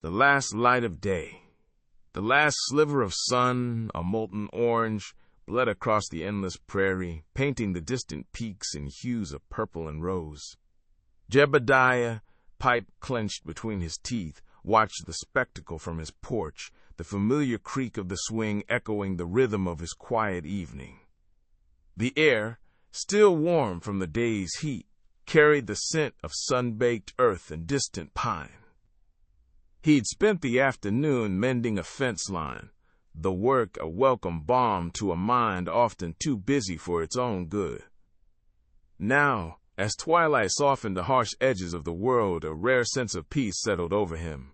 The last light of day, the last sliver of sun, a molten orange, bled across the endless prairie, painting the distant peaks in hues of purple and rose. Jebediah, pipe clenched between his teeth, watched the spectacle from his porch, the familiar creak of the swing echoing the rhythm of his quiet evening. The air, still warm from the day's heat, carried the scent of sun-baked earth and distant pine. He'd spent the afternoon mending a fence line, the work a welcome balm to a mind often too busy for its own good. Now, as twilight softened the harsh edges of the world, a rare sense of peace settled over him.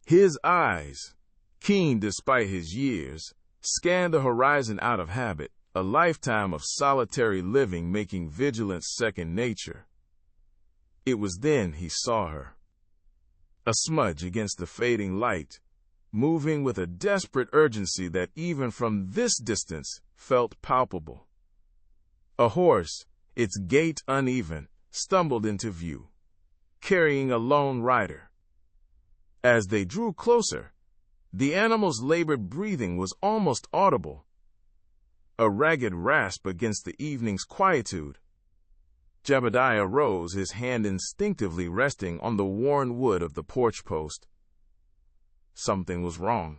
His eyes, keen despite his years, scanned the horizon out of habit, a lifetime of solitary living making vigilance second nature. It was then he saw her. A smudge against the fading light, moving with a desperate urgency that even from this distance felt palpable. A horse, its gait uneven, stumbled into view, carrying a lone rider. As they drew closer, the animal's labored breathing was almost audible, a ragged rasp against the evening's quietude. Jebediah rose, his hand instinctively resting on the worn wood of the porch post. Something was wrong.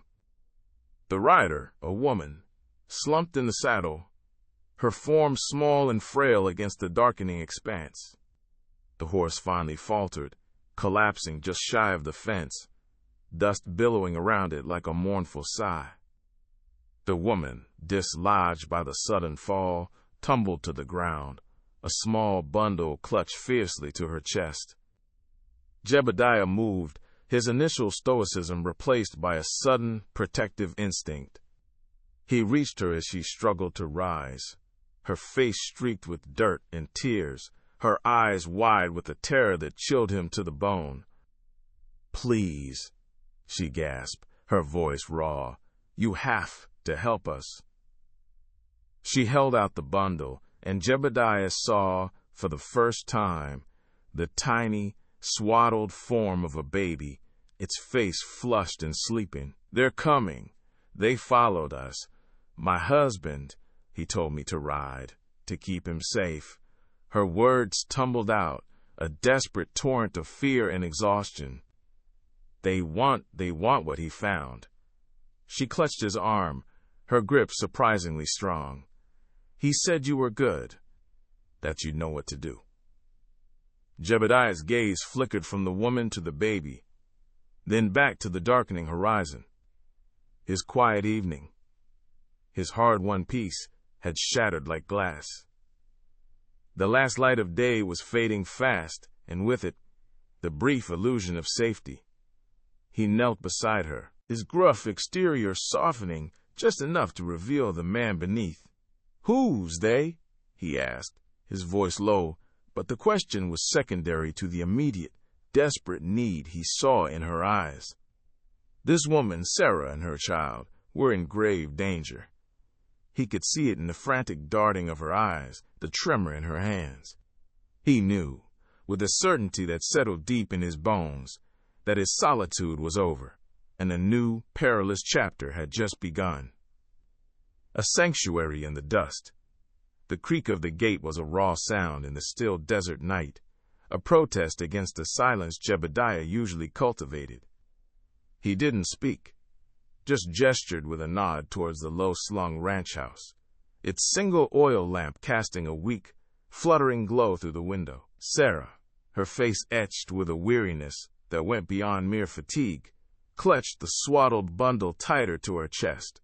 The rider, a woman, slumped in the saddle, her form small and frail against the darkening expanse. The horse finally faltered, collapsing just shy of the fence, dust billowing around it like a mournful sigh. The woman, dislodged by the sudden fall, tumbled to the ground, a small bundle clutched fiercely to her chest. Jebediah moved, his initial stoicism replaced by a sudden, protective instinct. He reached her as she struggled to rise, her face streaked with dirt and tears, her eyes wide with a terror that chilled him to the bone. "Please," she gasped, her voice raw, "you have to help us." She held out the bundle, and Jebediah saw, for the first time, the tiny, swaddled form of a baby, its face flushed and sleeping. "They're coming. They followed us. My husband, he told me to ride, to keep him safe." Her words tumbled out, a desperate torrent of fear and exhaustion. They want what he found." She clutched his arm, her grip surprisingly strong. "He said you were good, that you'd know what to do." Jebediah's gaze flickered from the woman to the baby, then back to the darkening horizon. His quiet evening, his hard-won peace, had shattered like glass. The last light of day was fading fast, and with it, the brief illusion of safety. He knelt beside her, his gruff exterior softening just enough to reveal the man beneath. "Who's they?" he asked, his voice low, but the question was secondary to the immediate, desperate need he saw in her eyes. This woman, Sarah, and her child were in grave danger. He could see it in the frantic darting of her eyes, the tremor in her hands. He knew, with a certainty that settled deep in his bones, that his solitude was over, and a new, perilous chapter had just begun. A sanctuary in the dust. The creak of the gate was a raw sound in the still desert night, a protest against the silence Jebediah usually cultivated. He didn't speak, just gestured with a nod towards the low-slung ranch house, its single oil lamp casting a weak, fluttering glow through the window. Sarah, her face etched with a weariness that went beyond mere fatigue, clutched the swaddled bundle tighter to her chest.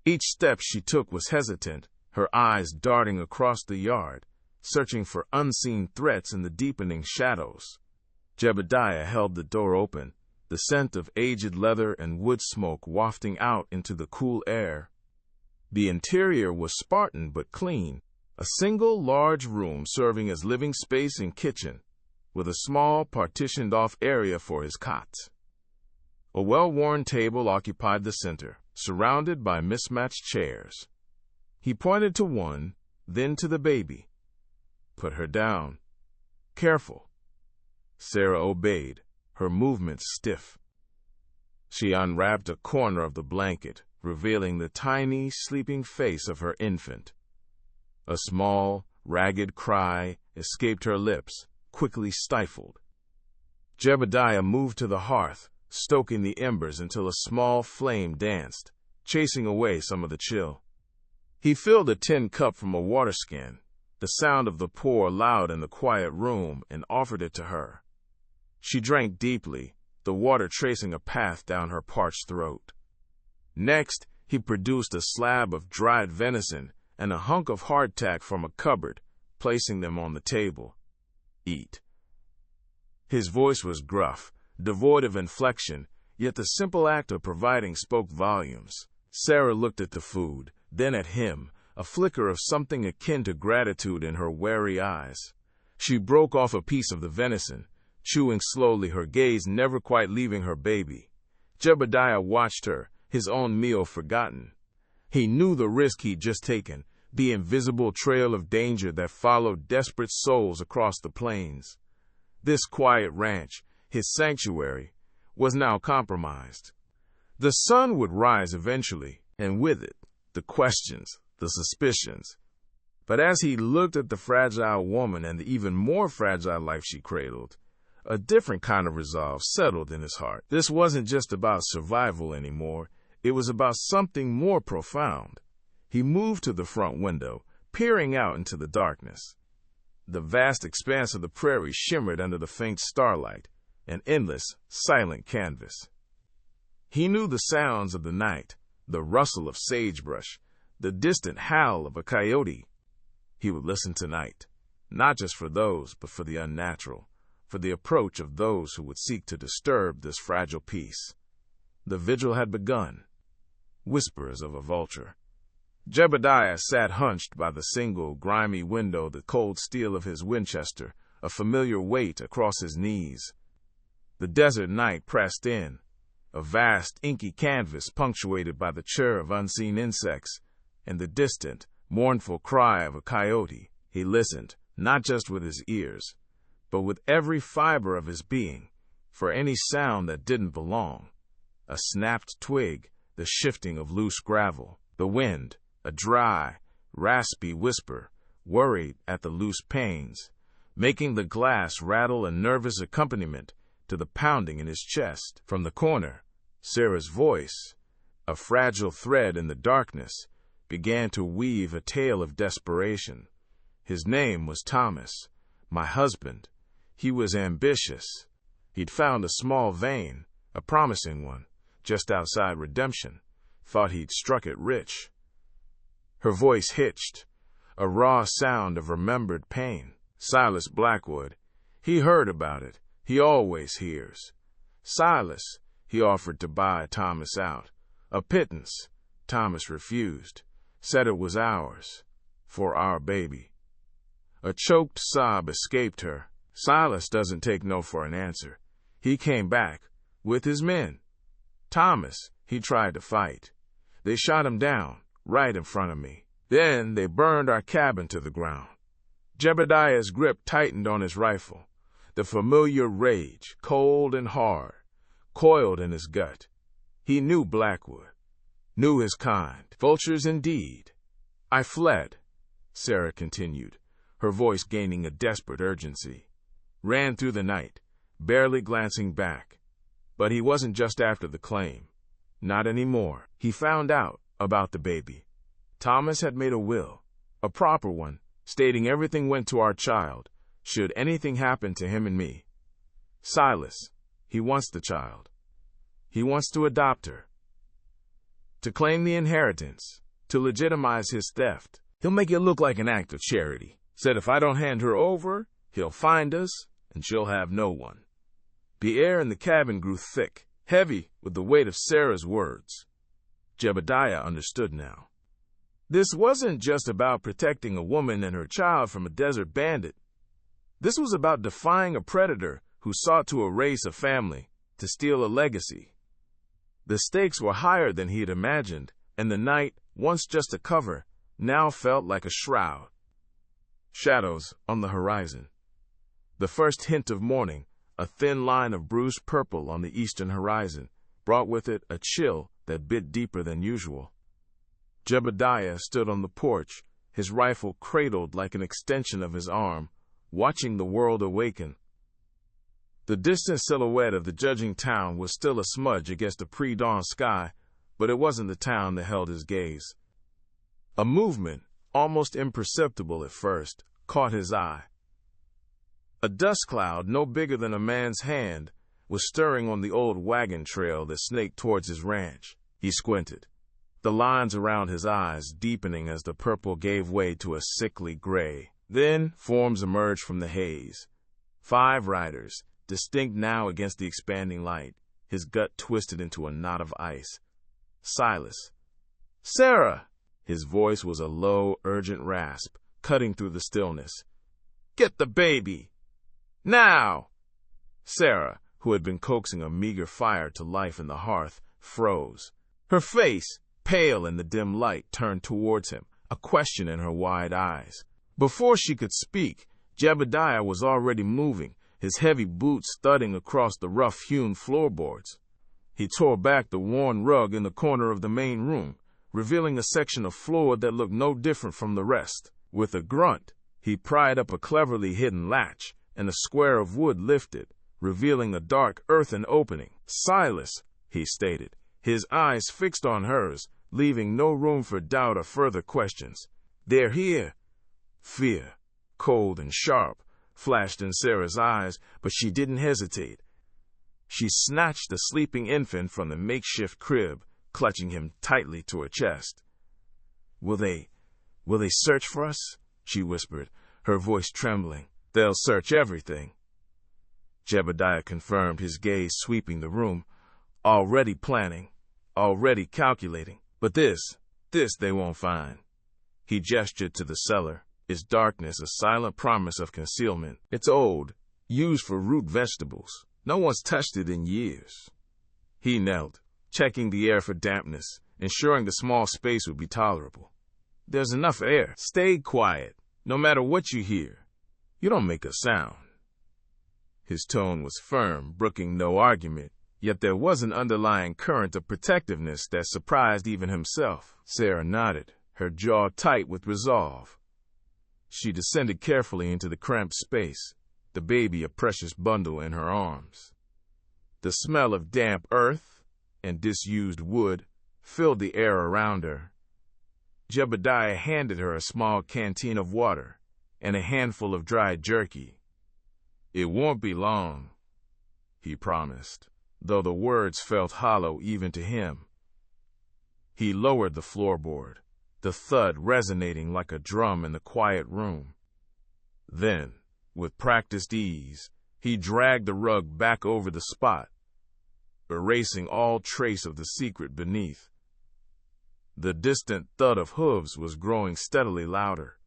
Each step she took was hesitant, her eyes darting across the yard, searching for unseen threats in the deepening shadows. Jebediah held the door open, the scent of aged leather and wood smoke wafting out into the cool air. The interior was Spartan but clean, a single large room serving as living space and kitchen, with a small partitioned-off area for his cot. A well-worn table occupied the center, surrounded by mismatched chairs. He pointed to one, then to the baby. "Put her down. Careful." Sarah obeyed, her movements stiff. She unwrapped a corner of the blanket, revealing the tiny, sleeping face of her infant. A small, ragged cry escaped her lips, quickly stifled. Jebediah moved to the hearth, stoking the embers until a small flame danced, chasing away some of the chill. He filled a tin cup from a water skin, the sound of the pour loud in the quiet room, and offered it to her. She drank deeply, the water tracing a path down her parched throat. Next, he produced a slab of dried venison and a hunk of hardtack from a cupboard, placing them on the table. Eat. His voice was gruff, devoid of inflection, yet the simple act of providing spoke volumes. Sarah looked at the food, then at him, a flicker of something akin to gratitude in her wary eyes. She broke off a piece of the venison, chewing slowly, her gaze never quite leaving her baby. Jebediah watched her, his own meal forgotten. He knew the risk he'd just taken, the invisible trail of danger that followed desperate souls across the plains. This quiet ranch, his sanctuary, was now compromised. The sun would rise eventually, and with it, the questions, the suspicions. But as he looked at the fragile woman and the even more fragile life she cradled, a different kind of resolve settled in his heart. This wasn't just about survival anymore. It was about something more profound. He moved to the front window, peering out into the darkness. The vast expanse of the prairie shimmered under the faint starlight, an endless, silent canvas. He knew the sounds of the night, the rustle of sagebrush, the distant howl of a coyote. He would listen tonight, not just for those, but for the unnatural, for the approach of those who would seek to disturb this fragile peace. The vigil had begun. Whispers of a vulture. Jebediah sat hunched by the single, grimy window, the cold steel of his Winchester, a familiar weight across his knees. The desert night pressed in, a vast, inky canvas punctuated by the chirr of unseen insects and the distant, mournful cry of a coyote. He listened, not just with his ears, but with every fiber of his being, for any sound that didn't belong. A snapped twig, the shifting of loose gravel, the wind, a dry, raspy whisper, worried at the loose panes, making the glass rattle, a nervous accompaniment to the pounding in his chest. From the corner, Sarah's voice, a fragile thread in the darkness, began to weave a tale of desperation. His name was Thomas, my husband. He was ambitious. He'd found a small vein, a promising one, just outside Redemption. Thought he'd struck it rich. Her voice hitched, a raw sound of remembered pain. Silas Blackwood. He heard about it. He always hears. Silas, he offered to buy Thomas out. A pittance. Thomas refused. Said it was ours. For our baby. A choked sob escaped her. Silas doesn't take no for an answer. He came back, with his men. Thomas, he tried to fight. They shot him down, right in front of me. Then they burned our cabin to the ground. Jebediah's grip tightened on his rifle. The familiar rage, cold and hard, coiled in his gut. He knew Blackwood, knew his kind. Vultures indeed. I fled, Sarah continued, her voice gaining a desperate urgency. Ran through the night, barely glancing back. But he wasn't just after the claim. Not anymore. He found out about the baby. Thomas had made a will, a proper one, stating everything went to our child, should anything happen to him and me. Silas, he wants the child. He wants to adopt her. To claim the inheritance, to legitimize his theft. He'll make it look like an act of charity. Said if I don't hand her over, he'll find us, and she'll have no one. The air in the cabin grew thick, heavy with the weight of Sarah's words. Jebediah understood now. This wasn't just about protecting a woman and her child from a desert bandit. This was about defying a predator who sought to erase a family, to steal a legacy. The stakes were higher than he had imagined, and the night, once just a cover, now felt like a shroud. Shadows on the horizon. The first hint of morning, a thin line of bruised purple on the eastern horizon, brought with it a chill that bit deeper than usual. Jebediah stood on the porch, his rifle cradled like an extension of his arm, watching the world awaken. The distant silhouette of the judging town was still a smudge against the pre-dawn sky, but it wasn't the town that held his gaze. A movement, almost imperceptible at first, caught his eye. A dust cloud no bigger than a man's hand was stirring on the old wagon trail that snaked towards his ranch. He squinted, the lines around his eyes deepening as the purple gave way to a sickly gray. Then forms emerged from the haze. 5 riders, distinct now against the expanding light, his gut twisted into a knot of ice. Silas. Sarah! His voice was a low, urgent rasp, cutting through the stillness. Get the baby! Now! Sarah, who had been coaxing a meager fire to life in the hearth, froze. Her face, pale in the dim light, turned towards him, a question in her wide eyes. Before she could speak, Jebediah was already moving, his heavy boots thudding across the rough-hewn floorboards. He tore back the worn rug in the corner of the main room, revealing a section of floor that looked no different from the rest. With a grunt, he pried up a cleverly hidden latch, and a square of wood lifted, revealing a dark earthen opening. Silas, he stated, his eyes fixed on hers, leaving no room for doubt or further questions. They're here. Fear, cold and sharp, flashed in Sarah's eyes, but she didn't hesitate. She snatched the sleeping infant from the makeshift crib, clutching him tightly to her chest. Will they search for us? She whispered, her voice trembling. They'll search everything. Jebediah confirmed, his gaze sweeping the room. Already planning, already calculating. But this they won't find. He gestured to the cellar, its darkness a silent promise of concealment. It's old, used for root vegetables. No one's touched it in years. He knelt, checking the air for dampness, ensuring the small space would be tolerable. There's enough air. Stay quiet, no matter what you hear. You don't make a sound. His tone was firm, brooking no argument, yet there was an underlying current of protectiveness that surprised even himself. Sarah nodded, her jaw tight with resolve. She descended carefully into the cramped space, the baby a precious bundle in her arms. The smell of damp earth and disused wood filled the air around her. Jebediah handed her a small canteen of water and a handful of dried jerky. It won't be long, he promised, though the words felt hollow even to him. He lowered the floorboard, the thud resonating like a drum in the quiet room. Then, with practiced ease, he dragged the rug back over the spot, erasing all trace of the secret beneath. The distant thud of hooves was growing steadily louder.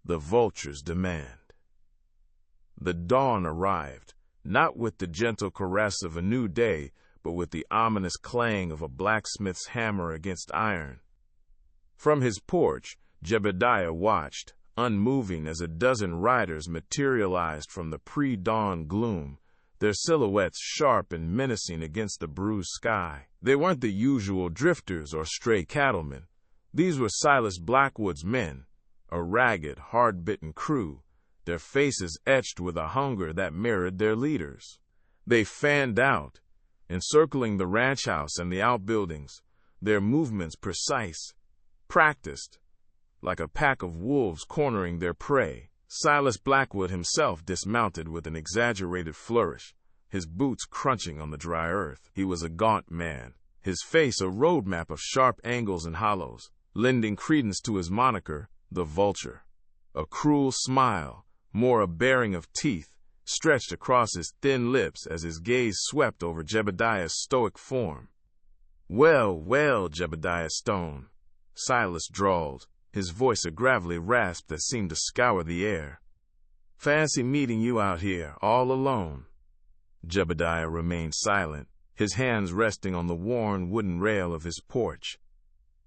The vulture's demand. The dawn arrived, not with the gentle caress of a new day, but with the ominous clang of a blacksmith's hammer against iron. From his porch, Jebediah watched, unmoving as a dozen riders materialized from the pre-dawn gloom, their silhouettes sharp and menacing against the bruised sky. They weren't the usual drifters or stray cattlemen. These were Silas Blackwood's men, a ragged, hard-bitten crew, their faces etched with a hunger that mirrored their leaders. They fanned out, encircling the ranch house and the outbuildings, their movements precise, practiced, like a pack of wolves cornering their prey. Silas Blackwood himself dismounted with an exaggerated flourish, his boots crunching on the dry earth. He was a gaunt man, his face a roadmap of sharp angles and hollows, lending credence to his moniker, the Vulture. A cruel smile, more a baring of teeth, stretched across his thin lips as his gaze swept over Jebediah's stoic form. Well, well, Jebediah Stone, Silas drawled, his voice a gravelly rasp that seemed to scour the air. Fancy meeting you out here, all alone. Jebediah remained silent, his hands resting on the worn wooden rail of his porch.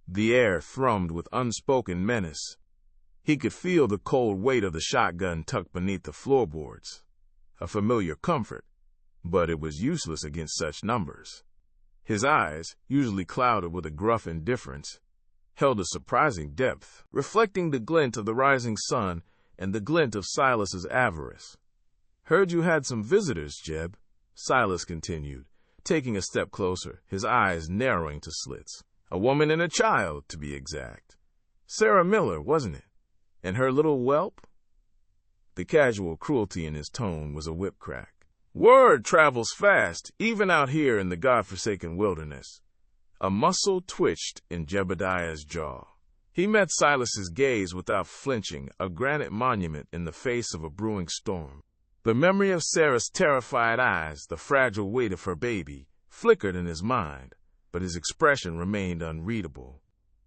The air thrummed with unspoken menace. He could feel the cold weight of the shotgun tucked beneath the floorboards. A familiar comfort, but it was useless against such numbers. His eyes, usually clouded with a gruff indifference, held a surprising depth, reflecting the glint of the rising sun and the glint of Silas's avarice. "Heard you had some visitors, Jeb," Silas continued, taking a step closer, his eyes narrowing to slits. "A woman and a child, to be exact. Sarah Miller, wasn't it? And her little whelp?" The casual cruelty in his tone was a whip crack. "Word travels fast, even out here in the godforsaken wilderness." A muscle twitched in Jebediah's jaw. He met Silas's gaze without flinching, a granite monument in the face of a brewing storm. The memory of Sarah's terrified eyes, the fragile weight of her baby, flickered in his mind, but his expression remained unreadable.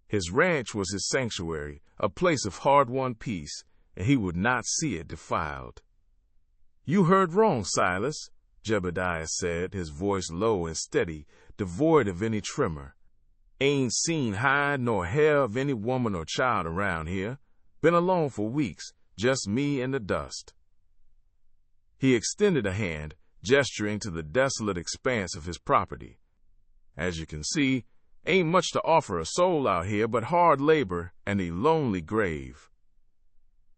His ranch was his sanctuary, a place of hard-won peace, and he would not see it defiled. "You heard wrong, Silas," Jebediah said, his voice low and steady, devoid of any tremor. "Ain't seen hide nor hair of any woman or child around here. Been alone for weeks, just me and the dust." He extended a hand, gesturing to the desolate expanse of his property. "As you can see, ain't much to offer a soul out here but hard labor and a lonely grave."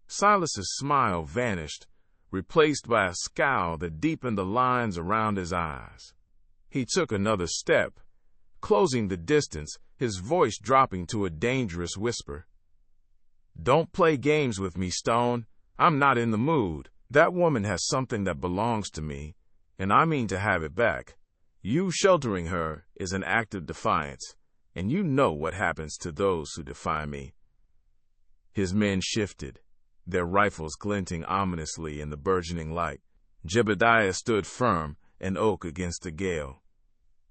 Silas's smile vanished, replaced by a scowl that deepened the lines around his eyes. He took another step, closing the distance, his voice dropping to a dangerous whisper. "Don't play games with me, Stone. I'm not in the mood. That woman has something that belongs to me, and I mean to have it back. You sheltering her is an act of defiance, and you know what happens to those who defy me." His men shifted, their rifles glinting ominously in the burgeoning light. Jebediah stood firm, an oak against the gale.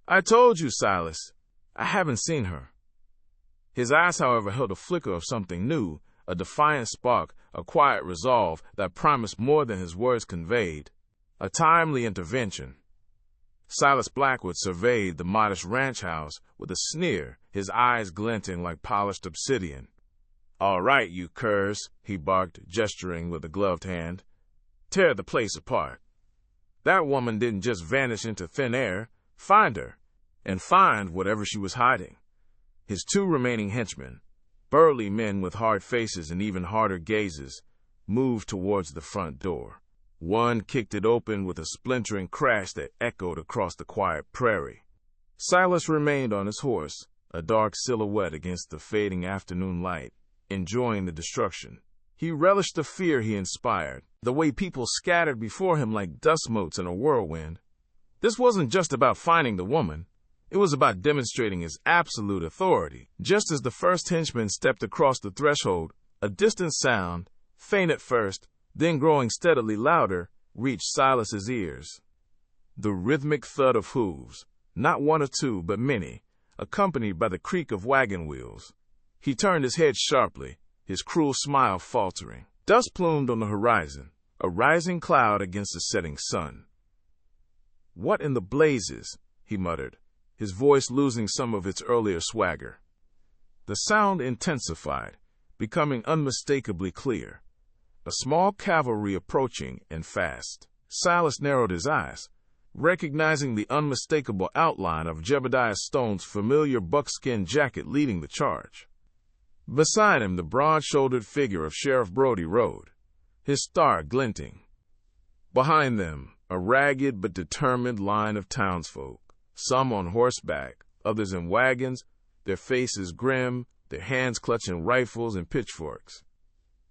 "I told you, Silas, I haven't seen her." His eyes, however, held a flicker of something new, a defiant spark, a quiet resolve that promised more than his words conveyed. A timely intervention. Silas Blackwood surveyed the modest ranch house with a sneer, his eyes glinting like polished obsidian. "All right, you curs," he barked, gesturing with a gloved hand. "Tear the place apart. That woman didn't just vanish into thin air. Find her, and find whatever she was hiding." His two remaining henchmen, burly men with hard faces and even harder gazes, moved towards the front door. One kicked it open with a splintering crash that echoed across the quiet prairie. Silas remained on his horse, a dark silhouette against the fading afternoon light, enjoying the destruction. He relished the fear he inspired, the way people scattered before him like dust motes in a whirlwind. This wasn't just about finding the woman. It was about demonstrating his absolute authority. Just as the first henchman stepped across the threshold, a distant sound, faint at first, then growing steadily louder, reached Silas's ears. The rhythmic thud of hooves, not one or two, but many, accompanied by the creak of wagon wheels. He turned his head sharply, his cruel smile faltering. Dust plumed on the horizon, a rising cloud against the setting sun. "What in the blazes?" he muttered, his voice losing some of its earlier swagger. The sound intensified, becoming unmistakably clear. A small cavalry approaching, and fast. Silas narrowed his eyes, recognizing the unmistakable outline of Jebediah Stone's familiar buckskin jacket leading the charge. Beside him, the broad-shouldered figure of Sheriff Brody rode, his star glinting. Behind them, a ragged but determined line of townsfolk, some on horseback, others in wagons, their faces grim, their hands clutching rifles and pitchforks.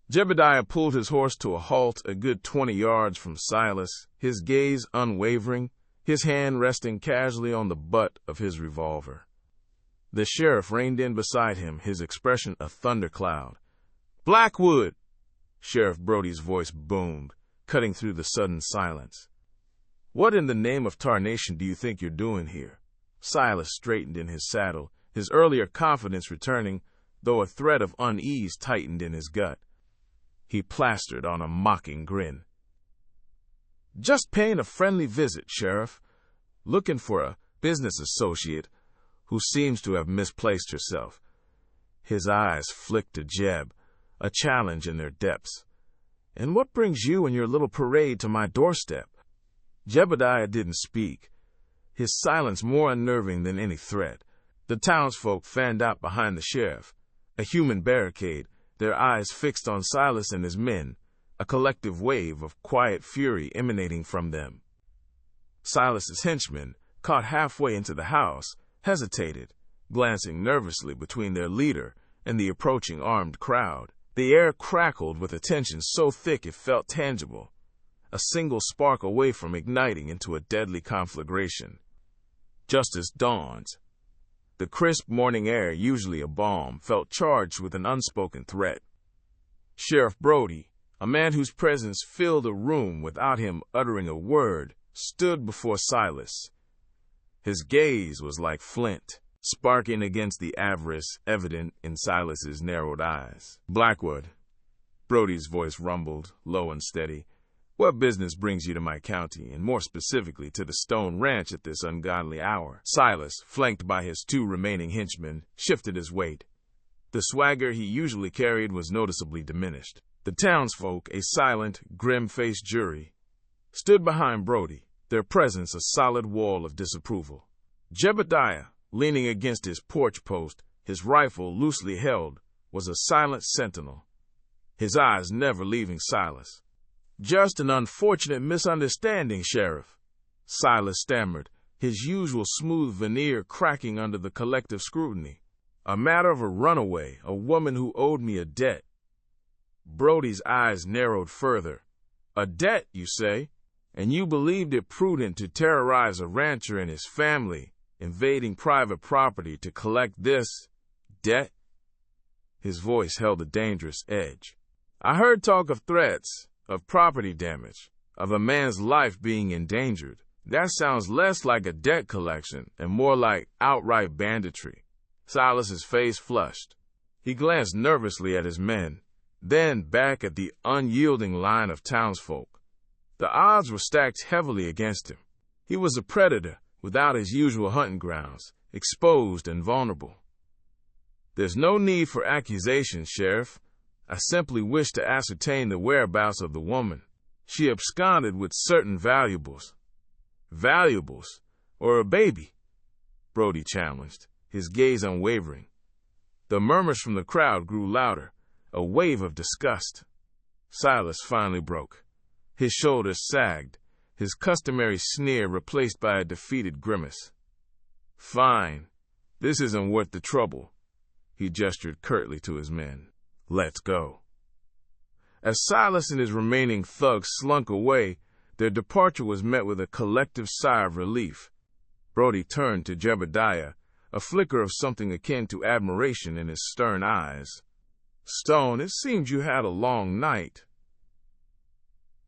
Jebediah pulled his horse to a halt a good 20 yards from Silas, his gaze unwavering, his hand resting casually on the butt of his revolver. The sheriff reined in beside him, his expression a thundercloud. "Blackwood!" Sheriff Brody's voice boomed, cutting through the sudden silence. "What in the name of tarnation do you think you're doing here?" Silas straightened in his saddle, his earlier confidence returning, though a thread of unease tightened in his gut. He plastered on a mocking grin. "Just paying a friendly visit, Sheriff. Looking for a business associate who seems to have misplaced herself." His eyes flicked to Jeb, a challenge in their depths. "And what brings you and your little parade to my doorstep?" Jebediah didn't speak, his silence more unnerving than any threat. The townsfolk fanned out behind the sheriff, a human barricade, their eyes fixed on Silas and his men, a collective wave of quiet fury emanating from them. Silas's henchmen, caught halfway into the house, hesitated, glancing nervously between their leader and the approaching armed crowd. The air crackled with a tension so thick it felt tangible, a single spark away from igniting into a deadly conflagration. Justice dawned. The crisp morning air, usually a balm, felt charged with an unspoken threat. Sheriff Brody, a man whose presence filled a room without him uttering a word, stood before Silas. His gaze was like flint, sparking against the avarice evident in Silas's narrowed eyes. "Blackwood," Brody's voice rumbled, low and steady, "what business brings you to my county, and more specifically to the Stone Ranch at this ungodly hour?" Silas, flanked by his two remaining henchmen, shifted his weight. The swagger he usually carried was noticeably diminished. The townsfolk, a silent, grim-faced jury, stood behind Brody, their presence a solid wall of disapproval. Jebediah, leaning against his porch post, his rifle loosely held, was a silent sentinel, his eyes never leaving Silas. "Just an unfortunate misunderstanding, Sheriff," Silas stammered, his usual smooth veneer cracking under the collective scrutiny. "A matter of a runaway, a woman who owed me a debt." Brody's eyes narrowed further. "A debt, you say? And you believed it prudent to terrorize a rancher and his family, invading private property to collect this debt?" His voice held a dangerous edge. "I heard talk of threats, of property damage, of a man's life being endangered. That sounds less like a debt collection and more like outright banditry." Silas's face flushed. He glanced nervously at his men, then back at the unyielding line of townsfolk. The odds were stacked heavily against him. He was a predator without his usual hunting grounds, exposed and vulnerable. "There's no need for accusations, Sheriff. I simply wish to ascertain the whereabouts of the woman. She absconded with certain valuables." "Valuables? Or a baby?" Brody challenged, his gaze unwavering. The murmurs from the crowd grew louder, a wave of disgust. Silas finally broke. His shoulders sagged, his customary sneer replaced by a defeated grimace. "Fine. This isn't worth the trouble." He gestured curtly to his men. "Let's go." As Silas and his remaining thugs slunk away, their departure was met with a collective sigh of relief. Brody turned to Jebediah, a flicker of something akin to admiration in his stern eyes. "Stone, it seems you had a long night."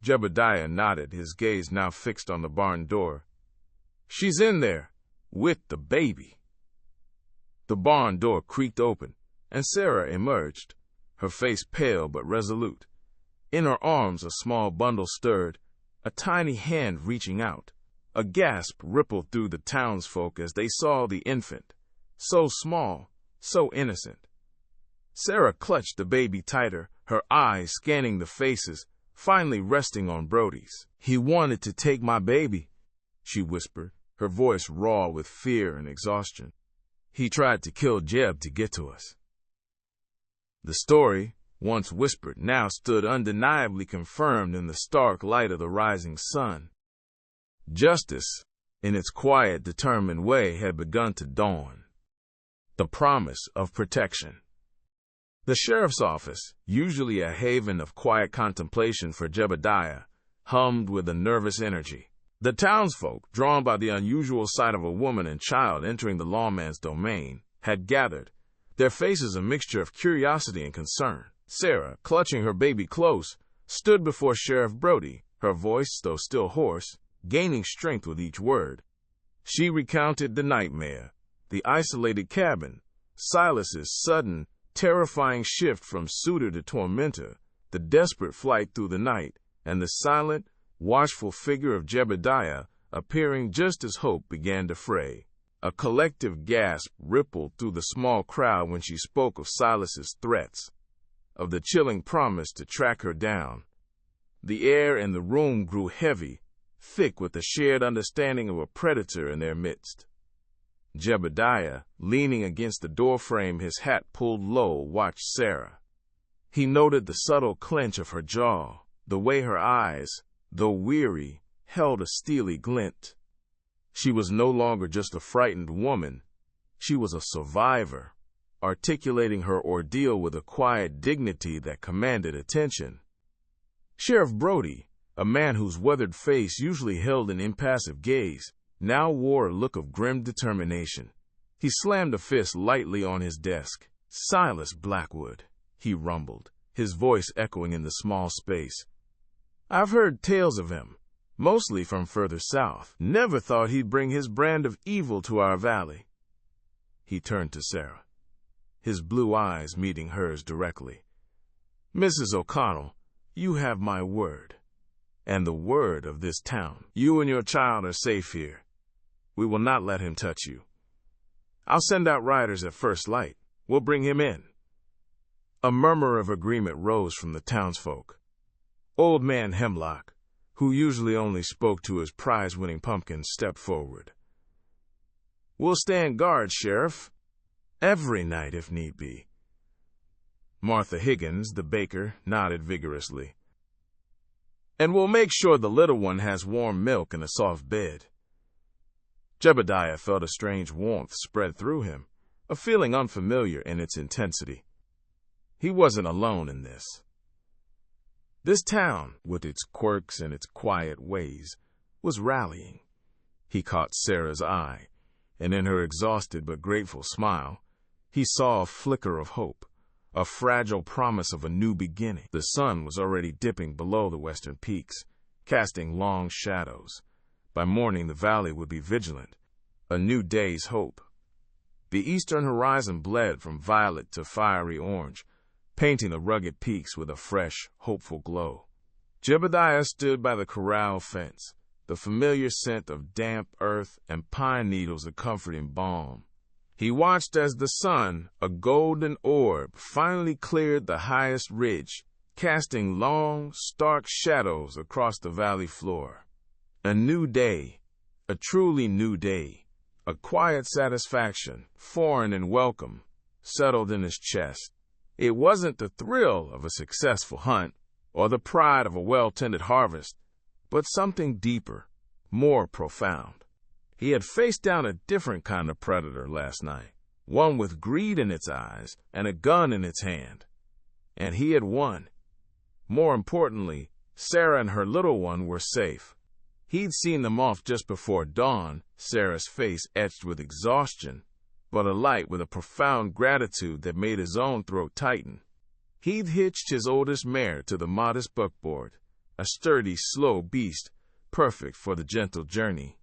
Jebediah nodded, his gaze now fixed on the barn door. "She's in there, with the baby." The barn door creaked open, and Sarah emerged, her face pale but resolute. In her arms a small bundle stirred, a tiny hand reaching out. A gasp rippled through the townsfolk as they saw the infant, so small, so innocent. Sarah clutched the baby tighter, her eyes scanning the faces, finally resting on Brody's. "He wanted to take my baby," she whispered, her voice raw with fear and exhaustion. "He tried to kill Jeb to get to us." The story, once whispered, now stood undeniably confirmed in the stark light of the rising sun. Justice, in its quiet, determined way, had begun to dawn. The promise of protection. The sheriff's office, usually a haven of quiet contemplation for Jebediah, hummed with a nervous energy. The townsfolk, drawn by the unusual sight of a woman and child entering the lawman's domain, had gathered, their faces a mixture of curiosity and concern. Sarah, clutching her baby close, stood before Sheriff Brody, her voice, though still hoarse, gaining strength with each word. She recounted the nightmare, the isolated cabin, Silas's sudden, terrifying shift from suitor to tormentor, the desperate flight through the night, and the silent, watchful figure of Jebediah appearing just as hope began to fray. A collective gasp rippled through the small crowd when she spoke of Silas's threats, of the chilling promise to track her down. The air in the room grew heavy, thick with the shared understanding of a predator in their midst. Jebediah, leaning against the doorframe, his hat pulled low, watched Sarah. He noted the subtle clench of her jaw, the way her eyes, though weary, held a steely glint. She was no longer just a frightened woman. She was a survivor, articulating her ordeal with a quiet dignity that commanded attention. Sheriff Brody, a man whose weathered face usually held an impassive gaze, now wore a look of grim determination. He slammed a fist lightly on his desk. "Silas Blackwood," he rumbled, his voice echoing in the small space. "I've heard tales of him, mostly from further south. Never thought he'd bring his brand of evil to our valley." He turned to Sarah, his blue eyes meeting hers directly. "Mrs. O'Connell, you have my word, and the word of this town. You and your child are safe here. We will not let him touch you. I'll send out riders at first light. We'll bring him in." A murmur of agreement rose from the townsfolk. Old Man Hemlock, who usually only spoke to his prize-winning pumpkins, stepped forward. "We'll stand guard, Sheriff. Every night, if need be." Martha Higgins, the baker, nodded vigorously. "And we'll make sure the little one has warm milk and a soft bed." Jebediah felt a strange warmth spread through him, a feeling unfamiliar in its intensity. He wasn't alone in this. This town, with its quirks and its quiet ways, was rallying. He caught Sarah's eye, and in her exhausted but grateful smile, he saw a flicker of hope, a fragile promise of a new beginning. The sun was already dipping below the western peaks, casting long shadows. By morning, the valley would be vigilant, a new day's hope. The eastern horizon bled from violet to fiery orange, painting the rugged peaks with a fresh, hopeful glow. Jebediah stood by the corral fence, the familiar scent of damp earth and pine needles a comforting balm. He watched as the sun, a golden orb, finally cleared the highest ridge, casting long, stark shadows across the valley floor. A new day, a truly new day, a quiet satisfaction, foreign and welcome, settled in his chest. It wasn't the thrill of a successful hunt or the pride of a well-tended harvest, but something deeper, more profound. He had faced down a different kind of predator last night, one with greed in its eyes and a gun in its hand. And he had won. More importantly, Sarah and her little one were safe. He'd seen them off just before dawn, Sarah's face etched with exhaustion, but alight with a profound gratitude that made his own throat tighten. He'd hitched his oldest mare to the modest buckboard, a sturdy, slow beast, perfect for the gentle journey.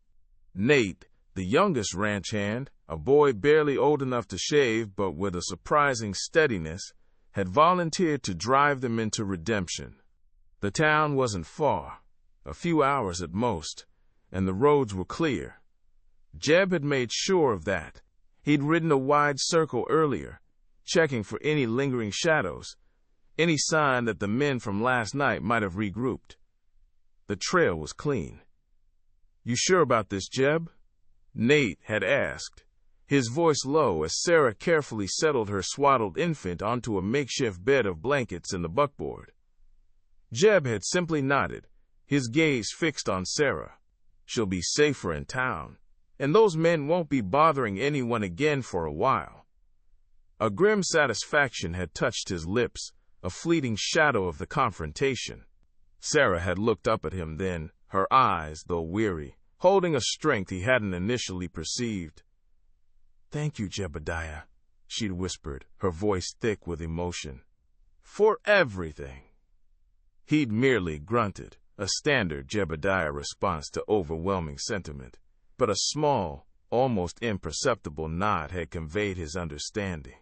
Nate, the youngest ranch hand, a boy barely old enough to shave but with a surprising steadiness, had volunteered to drive them into redemption. The town wasn't far, a few hours at most, and the roads were clear. Jeb had made sure of that. He'd ridden a wide circle earlier, checking for any lingering shadows, any sign that the men from last night might have regrouped. The trail was clean. "You sure about this, Jeb?" Nate had asked, his voice low as Sarah carefully settled her swaddled infant onto a makeshift bed of blankets in the buckboard. Jeb had simply nodded, his gaze fixed on Sarah. "She'll be safer in town, and those men won't be bothering anyone again for a while." A grim satisfaction had touched his lips, a fleeting shadow of the confrontation. Sarah had looked up at him then, her eyes, though weary, holding a strength he hadn't initially perceived. "Thank you, Jebediah," she'd whispered, her voice thick with emotion. "For everything." He'd merely grunted, a standard Jebediah response to overwhelming sentiment, but a small, almost imperceptible nod had conveyed his understanding.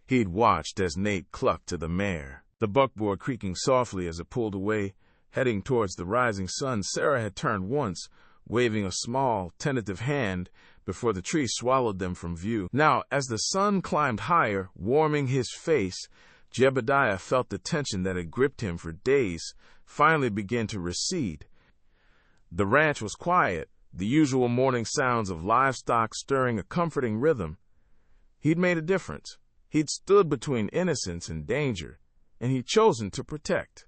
He'd watched as Nate clucked to the mare, the buckboard creaking softly as it pulled away, heading towards the rising sun. Sarah had turned once, waving a small, tentative hand before the tree swallowed them from view. Now, as the sun climbed higher, warming his face, Jebediah felt the tension that had gripped him for days finally begin to recede. The ranch was quiet, the usual morning sounds of livestock stirring a comforting rhythm. He'd made a difference. He'd stood between innocence and danger, and he'd chosen to protect.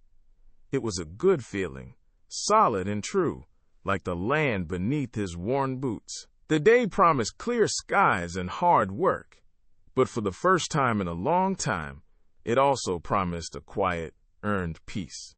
It was a good feeling, solid and true, like the land beneath his worn boots. The day promised clear skies and hard work, but for the first time in a long time, it also promised a quiet, earned peace.